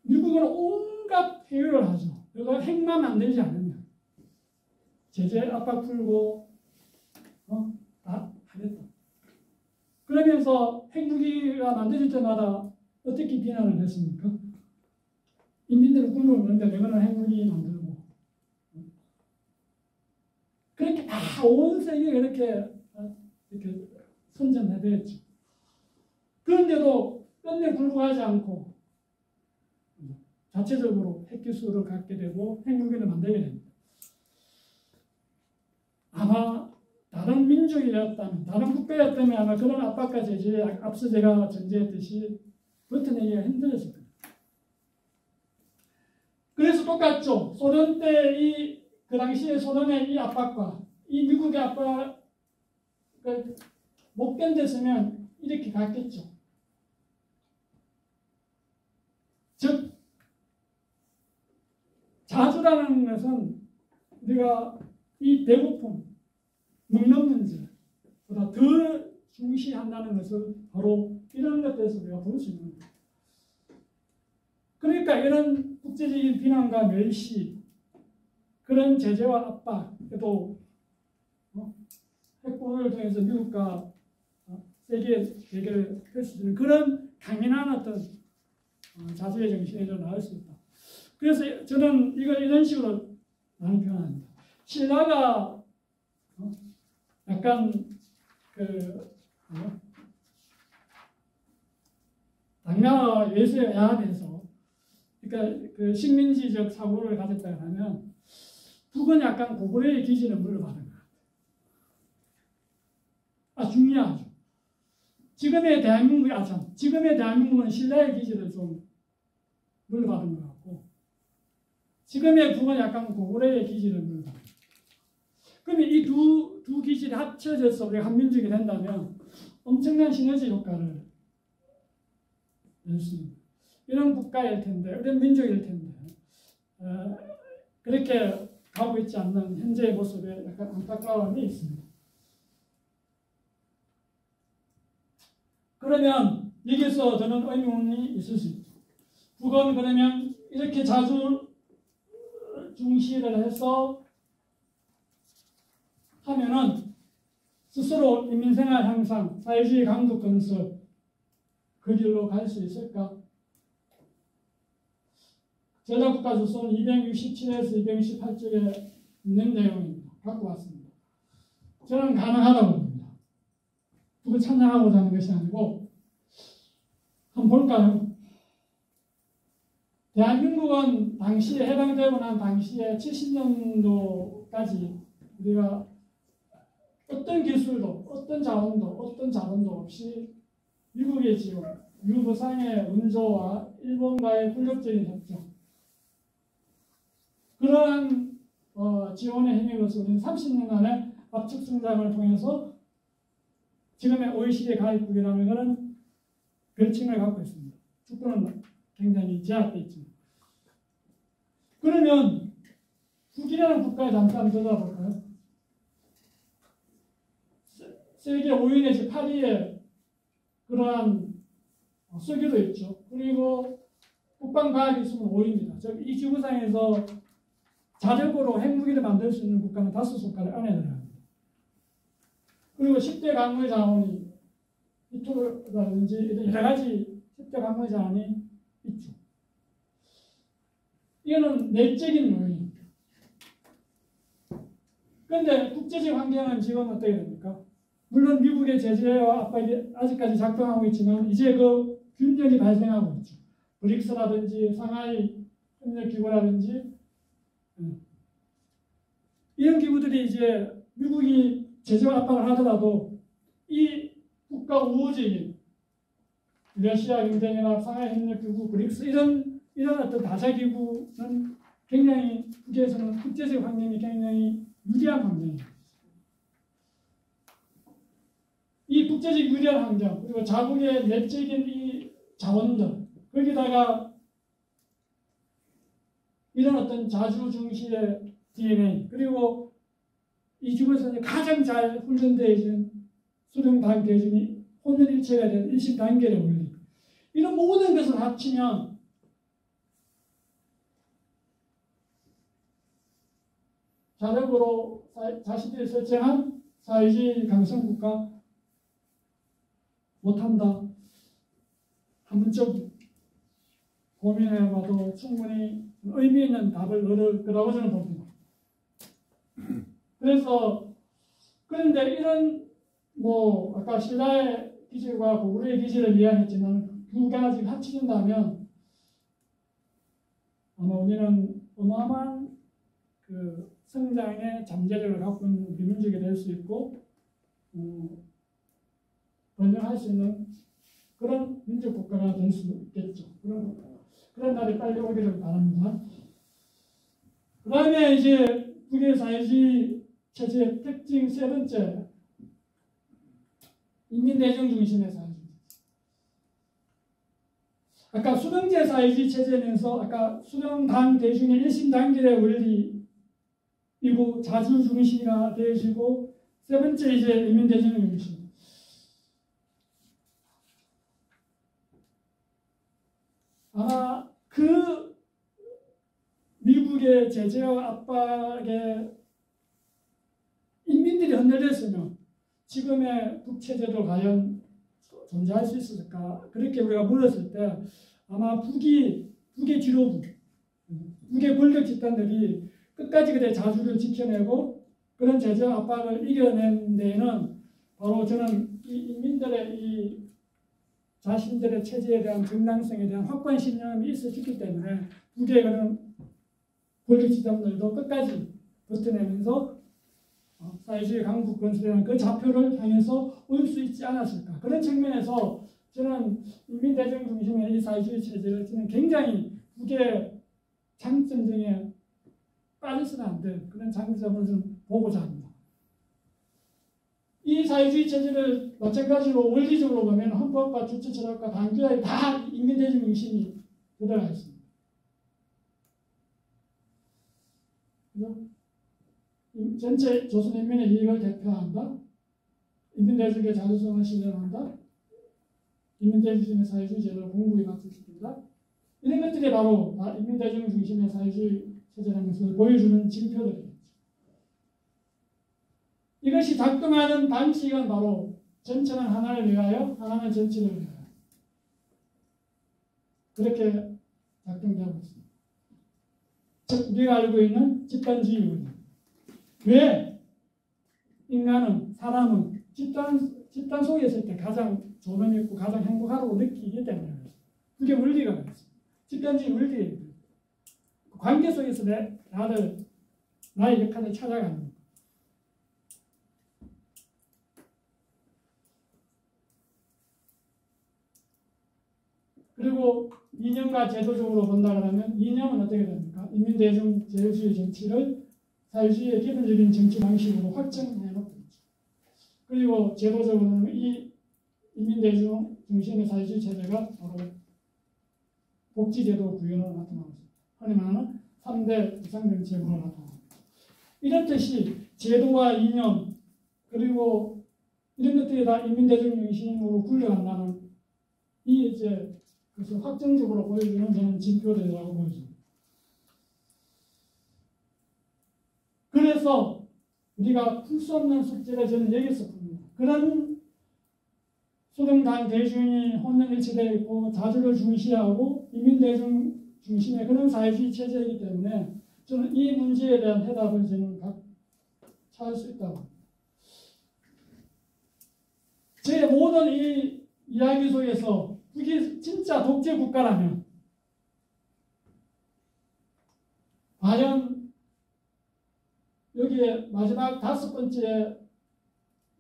미국은 온갖 회유를 하죠. 이거 핵만 만들지 않으면 제재 압박 풀고 다 하겠다. 그러면서 핵무기가 만들어질 때마다 어떻게 비난을 했습니까? 인민들은 굶어 먹는데 너희는 핵무기 만들고 그렇게 다 온 세계에 이렇게 선전해댔죠. 그런데도 끝내 굴복하지 않고 자체적으로 핵기술을 갖게 되고 핵무기를 만들게 됩니다. 아마 다른 민족이었다면, 다른 국가였다면 아마 그런 압박과 제재에 앞서 제가 전제했듯이 버텨내기가 힘들었을 겁니다. 그래서 똑같죠. 소련 때 그 당시에 소련의 이 압박과 이 미국의 압박을 못 견뎠으면 이렇게 갔겠죠. 즉, 자주라는 것은 우리가 이 배고픔, 먹는 문제보다 더 중시한다는 것을 바로 이런 것들에서 우리가 볼 수 있는 거예요. 그러니까 이런 국제적인 비난과 멸시, 그런 제재와 압박, 또 핵공을 통해서 미국과 세계 대결을 할 수 있는 그런 강인한 어떤 자주의 정신이 나올 수 있다. 그래서 저는 이걸 이런 식으로 나는 표현합니다. 신라가 약간 당나라 외세에 야합해서 그러니까 그 식민지적 사고를 가졌다 하면 북은 약간 고구려의 기질을 물려받은 것 같아요. 중요하죠. 지금의 대한민국은 신라의 기질을 좀 물려받은 것 같고 지금의 북은 약간 고구려의 기질을 물려받은 것 같아요. 그러면 이 두 기질이 합쳐져서 우리가 한민족이 된다면 엄청난 시너지 효과를 낼 수 있는 이런 국가일 텐데, 이런 민족일 텐데 그렇게 가고 있지 않는 현재의 모습에 약간 안타까움이 있습니다. 그러면 여기서 저는 의문이 있을 수 있죠. 북은 그러면 이렇게 자주 중시를 해서 하면은 스스로 인민생활 향상, 사회주의 강국 건설 그 길로 갈 수 있을까? 제자국가조선 267에서 268쪽에 있는 내용입니다. 갖고 왔습니다. 저는 가능하다고 봅니다. 북을 찬양하고자 하는 것이 아니고 한번 볼까요? 대한민국은 당시에 해방되고 난 당시에 70년도까지 우리가 어떤 기술도, 어떤 자원도, 어떤 자본도 없이 미국의 지원, 유무상의 운조와 일본과의 군력적인 협정, 그러한 지원에 힘입어서 우리는 30년간의 압축 성장을 통해서 지금의 OECD 가입국이라는 것은 별칭을 갖고 있습니다. 축구는 굉장히 제약되어 있죠. 그러면 북이라는 국가에 잠깐 들어볼까요? 세계 5위 내지 8위에 그러한 수교도 있죠. 그리고 국방과학기술은 5위입니다. 즉 이 지구상에서 자력으로 핵무기를 만들 수 있는 국가는 5손가락 안에 들어갑니다. 그리고 10대 강물 자원이 이토라든지 여러 가지 10대 강물 자원이 있죠. 이거는 내적인 요인입니다. 그런데 국제적 환경은 지금 어떻게 됩니까? 물론 미국의 제재와 압박이 아직까지 작동하고 있지만 이제 그 균열이 발생하고 있죠. 브릭스라든지 상하이 협력기구라든지 이런 기구들이 이제 미국이 제재와 압박을 하더라도 이 국가 우호적인 러시아 경쟁연합, 상하이 협력기구, 브릭스 이런 이런 어떤 다자기구는 굉장히 북에서는 국제적 환경이 굉장히 유리한 환경이에요. 이 국제적 유리한 환경, 그리고 자국의 내적인 이 자원들, 거기다가 이런 어떤 자주 중시의 DNA, 그리고 이 중에서 가장 잘 훈련되어 있는 수령당 대중이 혼연일체가 된 일심단결의 원리, 이런 모든 것을 합치면 자력으로 자신들이 설정한 사회주의 강성국가 못한다. 한 번쯤 고민해봐도 충분히 의미 있는 답을 얻을 거라고 저는 봅니다. 그래서 그런데 이런 아까 신라의 기질과 고구려의 기질을 이야기했지만 두 가지가 합쳐진다면 아마 우리는 어마어마한 그 성장의 잠재력을 갖고 있는 우리 민족이 될 수 있고 번영할 수 있는 그런 민족 국가가 될 수 있겠죠. 그런 날이 빨리 오기를 바랍니다. 그 다음에 이제 북의 사회주의 체제의 특징 세 번째, 인민대중 중심의 사회주의. 아까 수령제 사회주의 체제면서 아까 수령당 대중의 일심단결의 원리이고 자주 중시가 되어지고, 세 번째 이제 인민대중 중심. 아마 그 미국의 제재와 압박에 인민들이 흔들렸으면 지금의 북체제도 과연 존재할 수 있을까? 그렇게 우리가 물었을 때 아마 북의 지도부, 북의 권력 집단들이 끝까지 그의 자주를 지켜내고 그런 제재와 압박을 이겨낸 데에는 바로 저는 이 인민들의 이 자신들의 체제에 대한 정당성에 대한 확고한 신념이 있었기 때문에 북의 그런 권력 집단들도 끝까지 버텨내면서 사회주의 강국 건설이라는 그 좌표를 향해서 올 수 있지 않았을까. 그런 측면에서 저는 인민대중 중심의 이 사회주의 체제를 저는 굉장히 북의 장점 중에 빠져서는 안 될 그런 장점을 좀 보고자 합니다. 이 사회주의 체제를 마찬가지로 원리적으로 보면 헌법과 주체 철학과 당규에 다 인민대중 중심이 들어가 있습니다. 전체 조선인민의 이익을 대표한다. 인민대중의 자주성을 실현한다. 인민대중의 사회주의 제도를 공고히 갖추시킨다. 이런 것들이 바로 인민대중 중심의 사회주의 체제라는 것을 보여주는 징표들이겠죠. 이것이 작동하는 방식은 바로 전체는 하나를 위하여, 하나는 전체를 위하여. 그렇게 작동되고 있습니다. 즉 우리가 알고 있는 집단주의 원리. 왜 인간은, 사람은 집단 속에 있을 때 가장 조명이 있고 가장 행복하다고 느끼기 때문에 그게 원리가 있습니다. 집단주의 원리예요. 관계 속에서 나의 역할을 찾아가는 것. 그리고 이념과 제도적으로 본다 그러면 이념은 어떻게 됩니까? 인민대중 제도주의 정치를 사회주의의 기본적인 정치 방식으로 확정해 놓고 있죠. 그리고 제도적으로는 이 인민대중 중심의 사회주의 체제가 바로 복지제도 구현으로 나타나고 있습니다. 흔히 말하는 3대 비상정책으로 나타납니다. 이렇듯이 제도와 이념 그리고 이런 것들이 다 인민대중 중심으로 굴러간다는 이 이제 그것을 확정적으로 보여주는 저는 징표들이라고 보여집니다. 그래서 우리가 풀 수 없는 숙제를 저는 여기서 풉니다. 그런 수령당 대중이 혼연일체되어 있고 자주를 중시하고 인민대중 중심의 그런 사회주의 체제이기 때문에 저는 이 문제에 대한 해답을 저는 찾을 수 있다고 합니다. 제 모든 이 이야기 속에서 북이 진짜 독재 국가라면 과연 여기에 마지막 5번째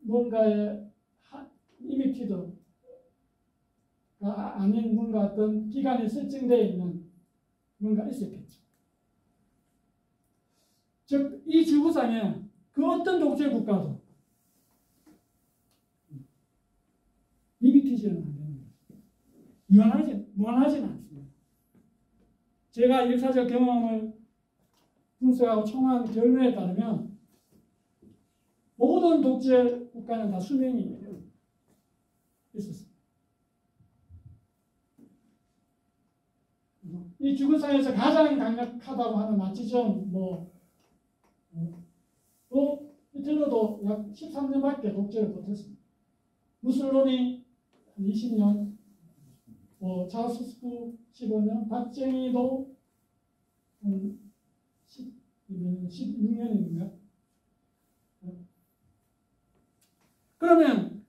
뭔가의 리미티드가 아닌 뭔가 어떤 기간이 설정되어 있는 뭔가 있었겠죠. 즉, 이 지구상에 그 어떤 독재 국가도 리미티지는 안 됩니다. 무한하지는 않습니다. 제가 역사적 경험을 분석하고 총한 결론에 따르면 모든 독재 국가는 다 수명이 있었습니다. 이 지구상에서 가장 강력하다고 하는 나치즘, 또 히틀러도 약 13년밖에 독재를 못했습니다. 무솔로니 20년, 차우스스쿠 15년, 박정희도 16년인가? 그러면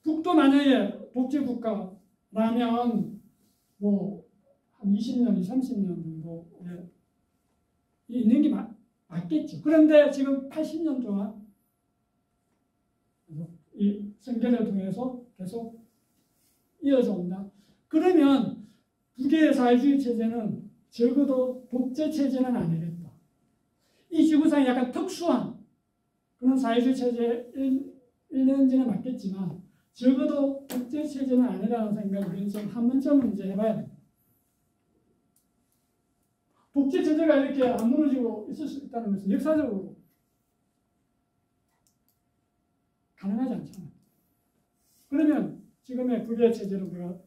북도 만약에 독재 국가라면 한 20년, 30년 정도에 있는 게 맞겠죠. 그런데 지금 80년 동안 이 선결을 통해서 계속 이어져 온다. 그러면 북의 사회주의 체제는 적어도 독재 체제는 아니겠다. 이 지구상에 약간 특수한 그런 사회주의 체제일는지는 맞겠지만 적어도 독재 체제는 아니라는 생각을 좀 한 번쯤은 이제 해봐야 됩니다. 독재 체제가 이렇게 안 무너지고 있을 수 있다는 것은 역사적으로 가능하지 않잖아요. 그러면 지금의 북의 체제를 우리가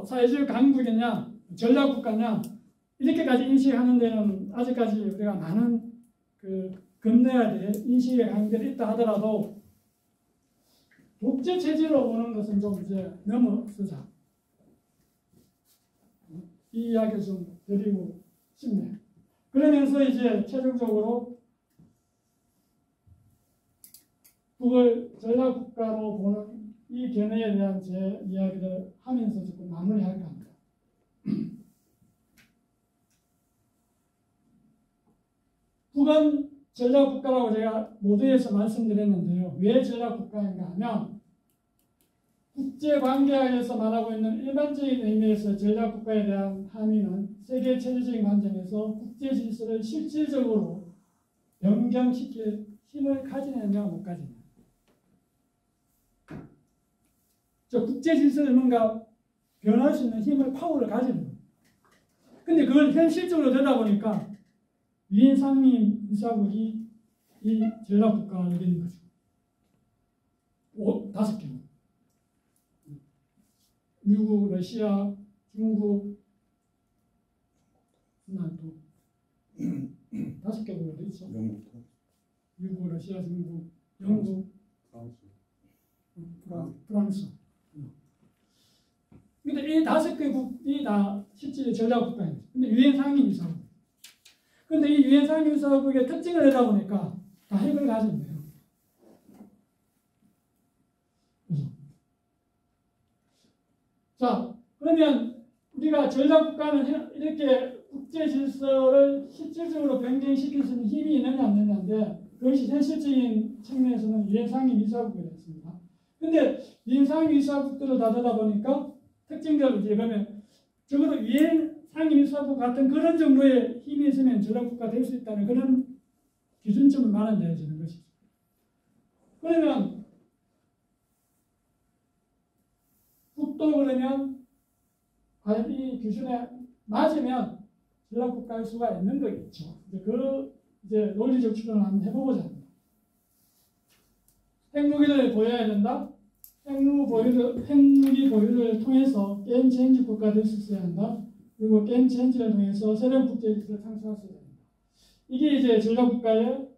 사회주의 강국이냐 전략국가냐 이렇게까지 인식하는 데는 아직까지 우리가 많은 건너야 될 인식의 관계가 있다 하더라도 독재 체제로 보는 것은 좀 이제 넘어서자. 이 이야기를 좀 드리고 싶네요. 그러면서 이제 최종적으로 북을 전략국가로 보는 이 견해에 대한 제 이야기를 하면서 조금 마무리할까 합니다. 북은 전략국가라고 제가 모두에서 말씀드렸는데요. 왜 전략국가인가 하면 국제관계학에서 말하고 있는 일반적인 의미에서 전략국가에 대한 함의는 세계 체제적인 관점에서 국제 질서를 실질적으로 변경시킬 힘을 가지느냐 못 가지느냐. 국제 질서를 뭔가 변할 수 있는 힘을, 파워를 가지는 거예요. 근데 그걸 현실적으로 되다 보니까 유엔 상임 이사국이 이 전략국가가 되는 거죠. 5개. 미국, 러시아, 중국, 또 5개국으로 있죠. 미국, 러시아, 중국, 영국, 프랑스. 근데 이 5개국이 다 실제 전략국가입니다. 근데 유엔 상임이사국. 근데 이 유엔 상임이사국의 특징을 내다 보니까 다 핵을 가진 거예요. 자, 그러면 우리가 전략국가는 이렇게 국제 질서를 실질적으로 변경시킬 수 있는 힘이 있느냐 없느냐인데 그것이 현실적인 측면에서는 유엔 상임이사국이 됐습니다. 근데 유엔 상임이사국들을 다르다 보니까 특징적으로 이제 그러면 적어도 유엔 상임이사국 같은 그런 정도의 힘이 있으면 전략국가 될 수 있다는 그런 기준점을 마련되어지는 것이죠. 그러면 북도 그러면 과연 이 기준에 맞으면 전략국가일 수가 있는 거겠죠. 이제 논리적 추론을 한번 해보고자 합니다. 핵무기를 보유해야 된다. 핵무기 보유를 통해서 게임 체인지 국가 될 수 있어야 한다. 그리고 게임 체인지를 통해서 새로운 국제 질서를 창출할 수 있어야 한다. 이게 이제 전략국가의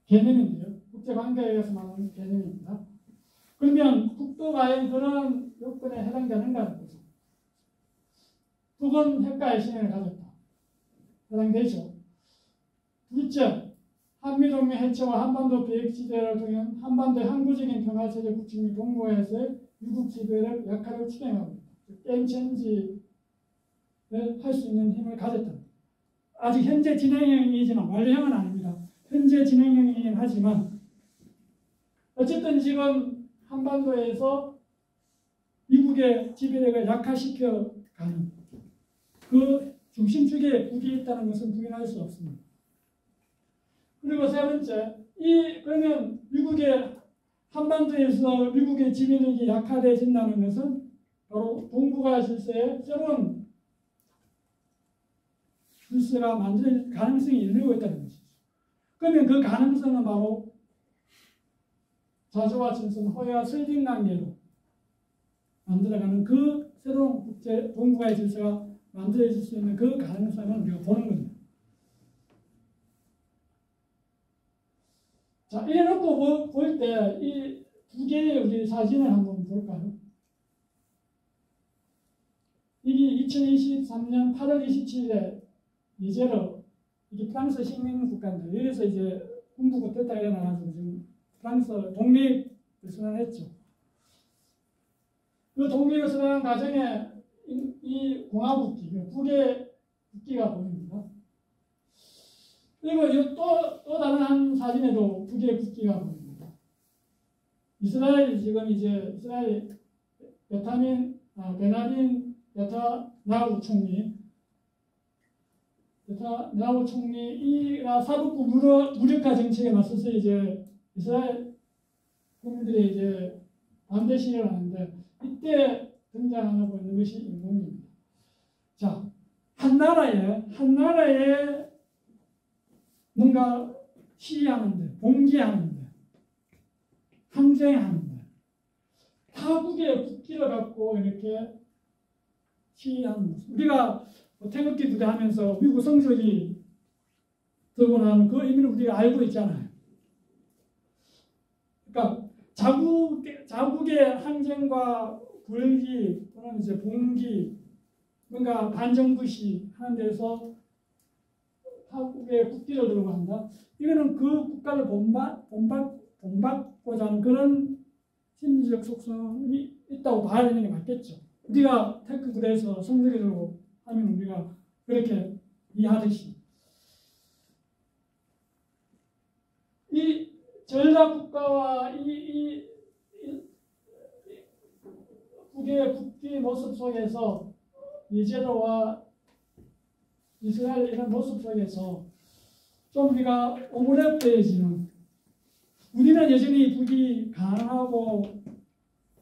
개념인데요. 국제관계에서 말하는 개념입니다. 그러면 북도가 그런 요건에 해당되는가는 거죠. 북은 핵과의 신행을 가졌다. 해당되죠. 둘째, 한미동맹 해체와 한반도 비핵지대를 통한 한반도의 항구적인 평화체제 구축 및 동북아에서의 유국 지배를 역할을 추경하고 있다. 게임 체인지를 할 수 있는 힘을 가졌다. 아직 현재 진행형이지만 완료형은 아닙니다. 현재 진행형이긴 하지만 어쨌든 지금 한반도에서 미국의 지배력을 약화시켜가는 그 중심축에 북이 있다는 것은 부인할 수 없습니다. 그리고 세 번째, 그러면 미국의 한반도에서 미국의 지배력이 약화되어진다는 것은 바로 동북아 질서의 새로운 질서가 만들 가능성이 열리고 있다는 것이죠. 그러면 그 가능성은 바로 자주와 친선, 호혜와 설진 관계로 만들어가는 그 새로운 국제 동북아의 질서가 만들어질 수 있는 그 가능성을 우리가 보는 겁니다. 자, 이래 놓고 볼 때 이 두 개의 우리 사진을 한번 볼까요? 이게 2023년 8월 27일에 니제르, 이게 프랑스 식민 국가인데, 여기서 이제 군부가 떴다 일어나가지고 지금 프랑스 독립을 선언했죠. 그 독립을 선언한 과정에 이 공화국기, 북의 국기가 보입니다. 그리고 또 다른 한 사진에도 북의 국기가 보입니다. 이스라엘 지금 이제 이스라엘 베냐민 네타냐후 총리가 사법부 무력화 정책에 맞서서 이제 이스라엘 국민들이 이제 반대 시위를 하는데 이때 등장하고 있는 것이 인공입니다. 자, 한 나라에 뭔가 시위하는데, 봉기하는데, 항쟁하는데, 타국의 국기를 갖고 이렇게 시위하는 모습. 우리가 태극기 부대 하면서 미국 성적이 들고 나는 그 의미를 우리가 알고 있잖아요. 그러니까 자국의 항쟁과 불기 또는 이제 봉기, 뭔가 반정부시 하는 데서 타국의 국기를 들고 한다. 이거는 그 국가를 본받고자 하는 그런 심리적 속성이 있다고 봐야 되는 게 맞겠죠. 우리가 태극 부대에서 성적이 들고 하면 우리가 그렇게 이해하듯이 이 전략 국가와 이 북의 국기 모습 속에서 니제르와 이스라엘 이런 모습 속에서 좀 우리가 오므랩되어지는, 우리는 여전히 북이 강하고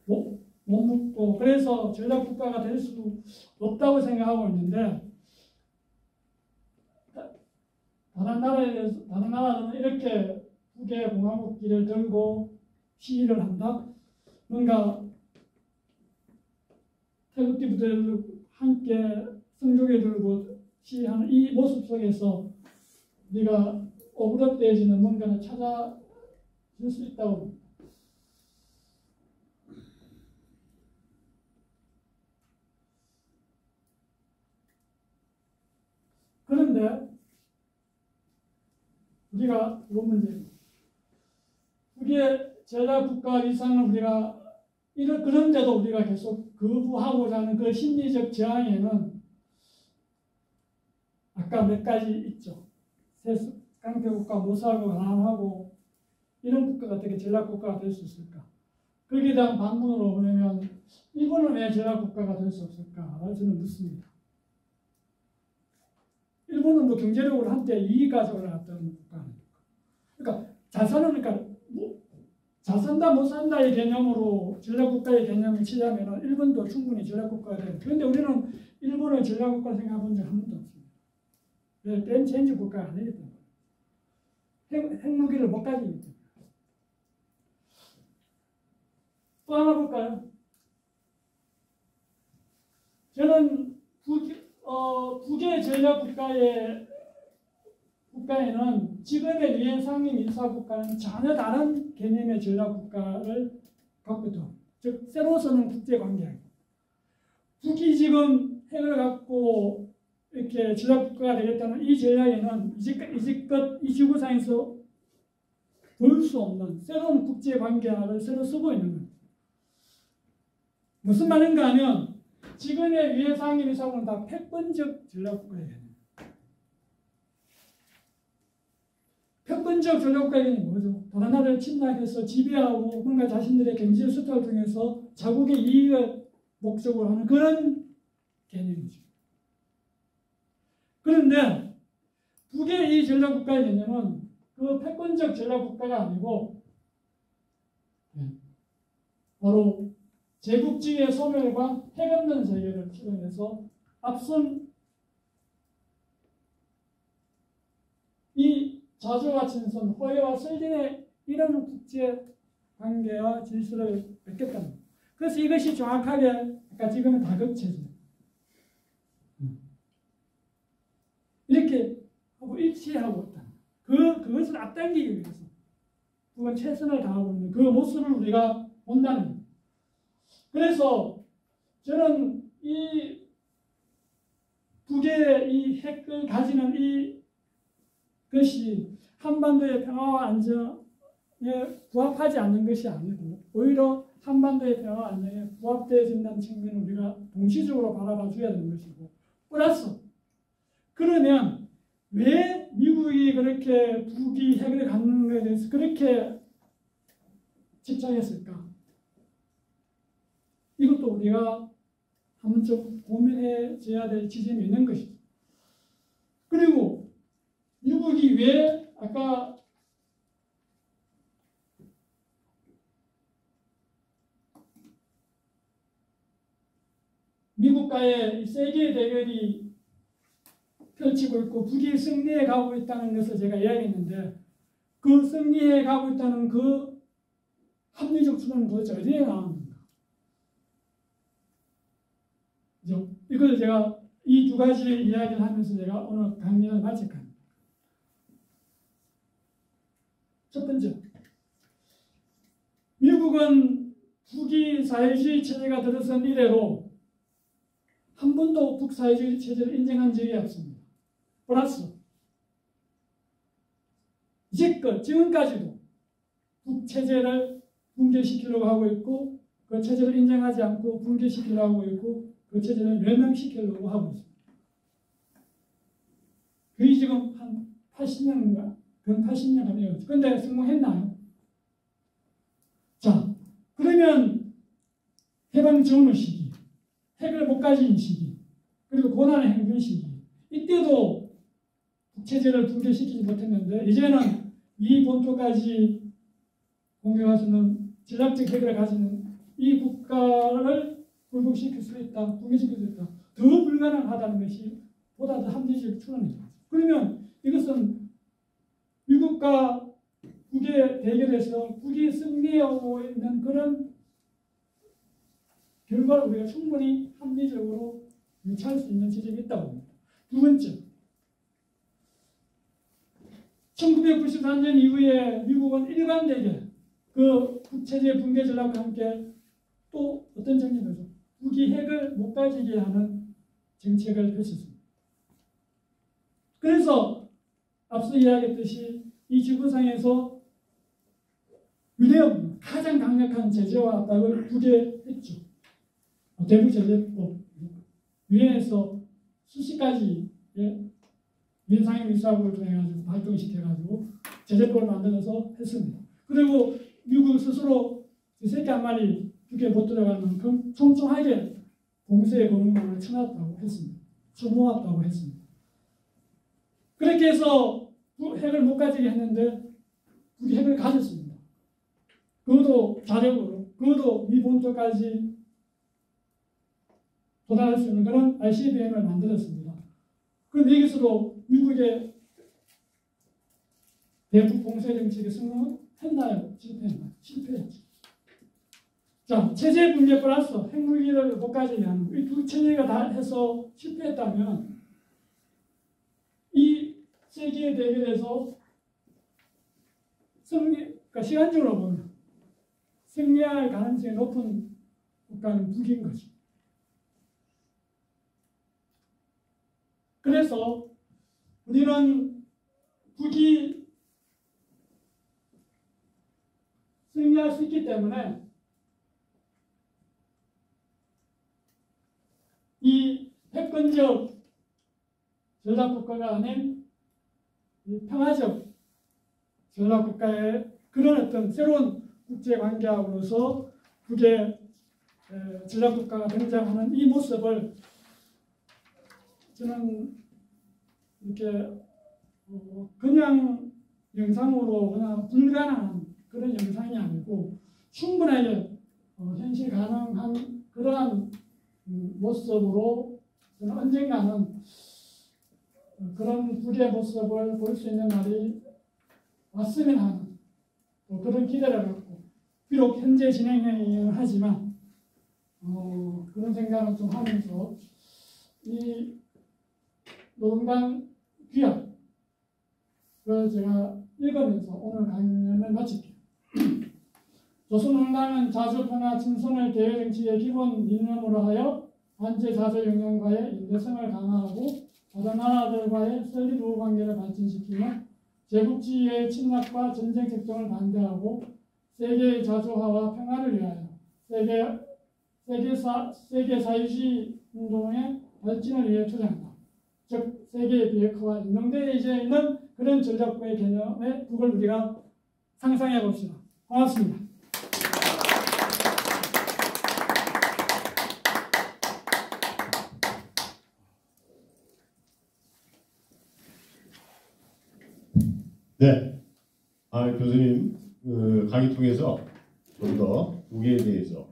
못 묻고 그래서 전략 국가가 될 수도 없다고 생각하고 있는데, 다른 나라는 이렇게 북의 공화국기를 들고 시위를 한다. 뭔가 태극기 부대를 함께 성조기 들고 시위하는 이 모습 속에서 우리가 오므랩되어지는 뭔가를 찾아줄 수 있다고 봅니다. 그런데 우리가 이런 문제입니다. 우리의 전략 국가 위상을 우리가 그런데도 우리가 계속 거부하고자 하는 그 심리적 저항에는 아까 몇 가지 있죠. 깡패국가, 모사하고 가난하고 이런 국가가 어떻게 전략국가가 될 수 있을까? 거기에 대한 반문으로 보면 일본은 왜 전략국가가 될 수 없을까? 저는 묻습니다. 일본은 뭐 경제력으로 한때 이익 가져올랐던 국가니까. 그러니까 잘 산다 못 산다의 개념으로 전략국가의 개념을 치자면 일본도 충분히 전략국가가 돼요. 그런데 우리는 일본을 전략국가 생각해본 적 한 번도 없습니다. 왜? 게임 체인지 국가가 아니기 때문에. 핵무기를 못 가지기 때문에. 또 하나 볼까요? 저는 북의 전략 국가에는 지금의 유엔 상임 인사국가는 전혀 다른 개념의 전략 국가를 갖고 있다. 즉 새로 서는 국제관계. 북이 지금 핵을 갖고 이렇게 전략 국가가 되겠다는 이 전략에는 이제껏 이 지구상에서 볼 수 없는 새로운 국제관계를 새로 쓰고 있는 겁니다. 무슨 말인가 하면 지금의 유엔 상임 인사국은 다 패권적 전략 국가예요. 패권적 전략국가는 뭐죠? 다른 나라를 침략해서 지배하고 뭔가 자신들의 경제 수탈을 통해서 자국의 이익을 목적으로 하는 그런 개념이죠. 그런데 북의 이 전략국가의 개념은 그 패권적 전략국가가 아니고 바로 제국주의의 소멸과 핵없는 세계를 실현해서 앞선 이 자주와 친선, 호혜와 설린의 이런 국제 관계와 질서를 맺겠다는 거예요. 그래서 이것이 정확하게 아까 지금은 다급체제 이렇게 하고 일치하고 있다. 그것을 앞당기기 위해서 그건 최선을 다하고 있는 그 모습을 우리가 본다는 거예요. 그래서 저는 이 북의 이 핵을 가지는 이 것이 한반도의 평화와 안정에 부합하지 않는 것이 아니고 오히려 한반도의 평화와 안정에 부합되어진다는 측면을 우리가 동시적으로 바라봐 줘야 되는 것이고 플러스 그러면 왜 미국이 그렇게 북이 핵을 갖는 것에 대해서 그렇게 집착했을까? 이것도 우리가 한번 좀 고민해줘야 될 지점이 있는 것이죠. 그리고 미국이 왜 아까 미국과의 세계 대결이 펼치고 있고 북이 승리해 가고 있다는 것을 제가 이야기했는데 그 승리해 가고 있다는 그 합리적 추론은 도대체 어디에 나왔는가? 이걸 제가 이 두 가지 이야기를 하면서 제가 오늘 강연을 마칠겁니다. 첫 번째, 미국은 북이 사회주의 체제가 들어선 이래로 한 번도 북사회주의 체제를 인정한 적이 없습니다. 플러스 지금까지도 북체제를 붕괴시키려고 하고 있고 그 체제를 인정하지 않고 붕괴시키려고 하고 있고 그 체제를 멸망시키려고 하고 있습니다. 그게 지금 한 80년인가? 근 80년 아니에요. 그런데 성공했나요? 자, 그러면 해방 전후 시기, 핵을 못 가진 시기, 그리고 고난의 행군 시기, 이때도 북체제를 붕괴시키지 못했는데 이제는 이 본토까지 공격할 수 있는 전략적 핵을 가지는 이 국가를 굴복시킬 수 있다, 붕괴시킬 수 있다. 더 불가능하다는 것이 보다 더 합리적 추론이죠. 그러면 이것은 미국과 북의 대결에서 북이 승리하고 있는 그런 결과를 우리가 충분히 합리적으로 유추할 수 있는 지점이 있다고 봅니다. 두 번째, 1994년 이후에 미국은 일관되게 그 북체제 붕괴 전략과 함께 또 어떤 정책이죠? 북이 핵을 못 가지게 하는 정책을 펼쳤습니다. 그래서 앞서 이야기했듯이 이 지구상에서 유례없는 가장 강력한 제재와 압박을 북에 했죠. 대북제재법 유엔에서 수십 가지의 유엔 상임이사국을 통해가지고 발동시켜가지고 제재법을 만들어서 했습니다. 그리고 미국 스스로 새끼 한 마리 북에 못 들어갈 만큼 촘촘하게 봉쇄의 거문망을 쳐놨다고 했습니다. 쳐모았다고 했습니다. 그렇게 해서 핵을 못 가지게 했는데 북이 핵을 가졌습니다. 그것도 자력으로, 그것도 미 본토까지 도달할 수 있는 그런 ICBM을 만들었습니다. 그런데 여기서도 미국의 대북 봉쇄 정책에 성공했나요? 실패했나요? 실패했죠. 자, 체제 붕괴 플러스 핵무기를 못 가지게 하는 이 두 체제가 다 해서 실패했다면 이 세계 대결에서 그러니까 시간적으로 보면 승리할 가능성이 높은 국가는 북인 거죠. 그래서 우리는 북이 승리할 수 있기 때문에 이 패권적 전략국가가 아닌 평화적 전략국가의 그런 어떤 새로운 국제관계하고로서 북의 전략국가가 등장하는 이 모습을 저는 이렇게 그냥 영상으로 그냥 불가능한 그런 영상이 아니고 충분하게 현실 가능한 그러한 모습으로 저는 언젠가는 그런 불의 모습을 볼 수 있는 날이 왔으면 하는 그런 기대를 갖고 비록 현재 진행하지만 그런 생각을 좀 하면서 이 노동당 규약 그걸 제가 읽으면서 오늘 강연을 마칠게요. 조선노동당은 자주평화 친선을 대외정치의 기본 이념으로 하여 관제 자주 영향과의 연대성을 강화하고 다른 나라들과의 설립 우호 관계를 발전시키며 제국주의의 침략과 전쟁 책정을 반대하고 세계의 자주화와 평화를 위하여 세계 사회주의 운동의 발전을 위해 투쟁한다. 즉 세계의 비핵화와 연동되어 있는 그런 전략과의 개념의 북을 우리가 상상해 봅시다. 고맙습니다. 네, 교수님 강의 통해서 좀 더 북에 대해서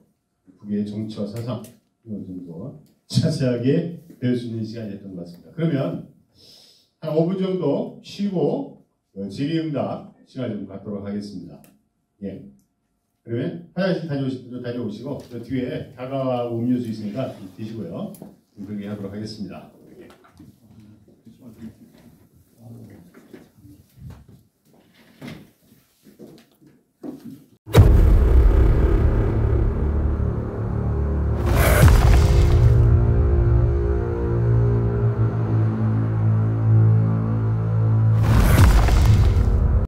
북의 정치와 사상 이런 좀 더 자세하게 배울 수 있는 시간이었던 것 같습니다. 그러면 한 5분 정도 쉬고 질의응답 시간 좀 갖도록 하겠습니다. 예. 그러면 화장실 다녀오시고 그 뒤에 다가와 음료수 있으니까 좀 드시고요. 그렇게 하도록 하겠습니다.